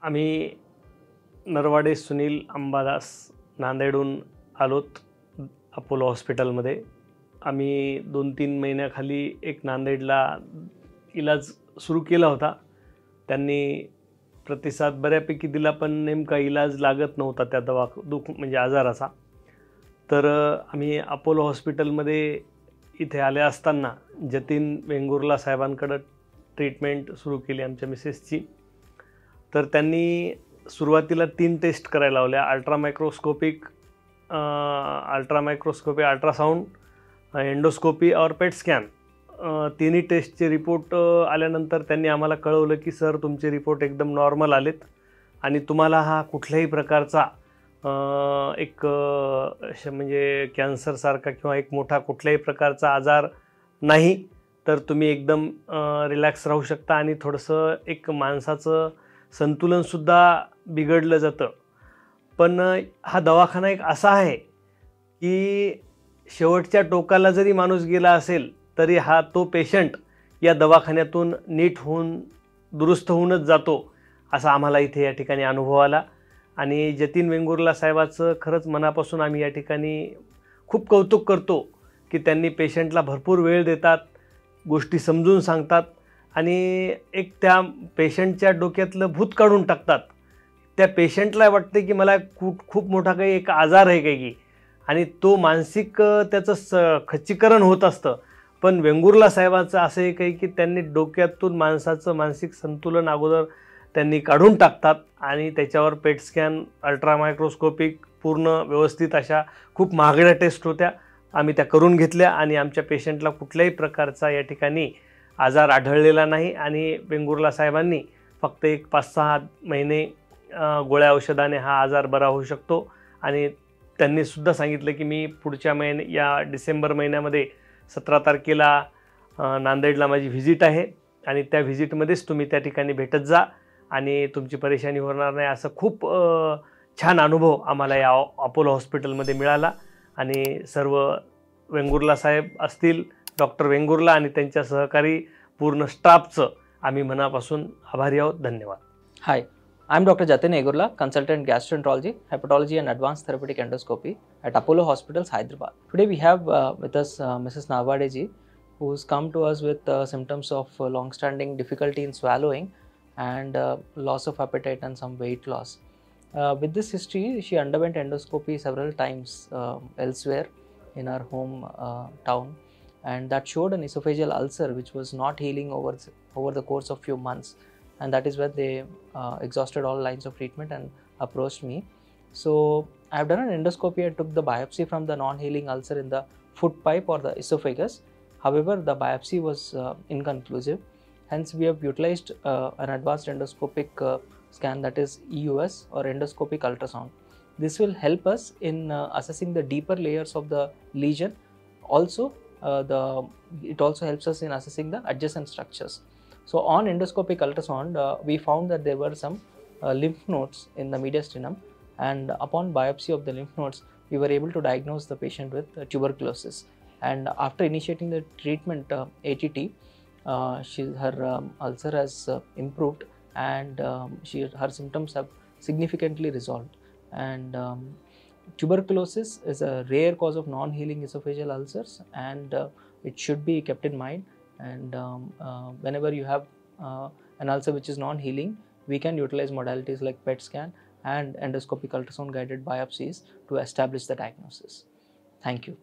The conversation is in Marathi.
आम्ही नरवाडे सुनील अंबादास नांदेडहून आलोत अपोलो हॉस्पिटलमध्ये। आम्ही 2-3 महिन्याखाली एक नांदेडला इलाज सुरू केला होता। त्यांनी प्रतिसाद बऱ्यापैकी दिला, पण नेमका इलाज लागत नव्हता त्या म्हणजे आजाराचा। तर आम्ही अपोलो हॉस्पिटलमध्ये इथे आले असताना जतीन वेंगुर्ला साहेबांकडे ट्रीटमेंट सुरू केली आमच्या मिसेसची। तर त्यांनी सुरुवातीला 3 टेस्ट करायला लावल्या, अल्ट्रामायक्रोस्कोपी, अल्ट्रासाउंड, एंडोस्कोपी और पेट स्कॅन। तिन्ही टेस्टचे रिपोर्ट आल्यानंतर त्यांनी आम्हाला कळवलं की सर तुमचे रिपोर्ट एकदम नॉर्मल आलेत आणि तुम्हाला हा कुठल्याही प्रकारचा म्हणजे कॅन्सरसारखा किंवा एक मोठा कुठल्याही प्रकारचा आजार नाही। तर तुम्ही एकदम रिलॅक्स राहू शकता आणि थोडंसं एक माणसाचं संतुलनसुद्धा बिघडलं जातं। पण हा दवाखाना एक असा आहे की शेवटच्या टोकाला जरी माणूस गेला असेल तरी तो पेशंट या दवाखान्यातून नीट होऊन दुरुस्त होऊनच जातो, असा आम्हाला इथे या ठिकाणी अनुभव आला। आणि जतीन वेंगुर्ला साहेबाचं खरंच मनापासून आम्ही या ठिकाणी खूप कौतुक करतो की त्यांनी पेशंटला भरपूर वेळ देतात, गोष्टी समजून सांगतात आणि एक त्या पेशंटच्या डोक्यातलं भूत काढून टाकतात। त्या पेशंटला वाटते की मला खूप मोठा काही एक आजार आहे काही, आणि तो मानसिक त्याचं खच्चीकरण होत असतं। पण वेंगुर्ला साहेबांचं असं आहे काही की त्यांनी डोक्यातून माणसाचं मानसिक संतुलन अगोदर त्यांनी काढून टाकतात आणि त्याच्यावर पेट स्कॅन, अल्ट्रामायक्रोस्कोपिक पूर्ण व्यवस्थित अशा खूप महागड्या टेस्ट होत्या, आम्ही त्या करून घेतल्या आणि आमच्या पेशंटला कुठल्याही प्रकारचा या ठिकाणी आजार आढळलेला नाही। आणि वेंगुर्ला साहेबांनी फक्त एक 5-6 महिने गोळ्या औषधाने हा आजार बरा होऊ शकतो। आणि त्यांनी सुद्धा सांगितलं की मी पुढच्या या डिसेंबर महिन्यामध्ये 17 तारखेला नांदेडला माझी व्हिजिट आहे आणि त्या व्हिजिटमध्येच तुम्ही त्या ठिकाणी भेटत जा आणि तुमची परेशानी होणार नाही। असं खूप छान अनुभव आम्हाला या अपोलो हॉस्पिटलमध्ये मिळाला। आणि सर्व वेंगुर्ला साहेब असतील, डॉक्टर वेंगुर्ला आणि त्यांच्या सहकारी पूर्ण स्टाफचं आम्ही मनापासून आभारी आहोत। धन्यवाद। Hi, I'm Dr. Jatin Egurla, consultant gastroenterology, hepatology and advanced therapeutic endoscopy at Apollo Hospitals, Hyderabad. Today we have with us Mrs. Nawade ji, who's come to us with symptoms of long-standing difficulty in swallowing and loss of appetite and some weight loss. With this history, she underwent endoscopy several times elsewhere in her home town, and that showed an esophageal ulcer which was not healing over the course of few months, and that is where they exhausted all lines of treatment and approached me. So I have done an endoscopy. I took the biopsy from the non-healing ulcer in the food pipe or the esophagus. However, the biopsy was inconclusive. Hence, we have utilized an advanced endoscopic scan, that is EUS or endoscopic ultrasound. This will help us in assessing the deeper layers of the lesion. Also, it also helps us in assessing the adjacent structures. So on endoscopic ultrasound, we found that there were some lymph nodes in the mediastinum, and upon biopsy of the lymph nodes, we were able to diagnose the patient with tuberculosis. And after initiating the treatment ATT, her ulcer has improved, and her symptoms have significantly resolved. And tuberculosis is a rare cause of non-healing esophageal ulcers, and it should be kept in mind. And whenever you have an ulcer which is non-healing, we can utilize modalities like PET scan and endoscopic ultrasound guided biopsies to establish the diagnosis. Thank you.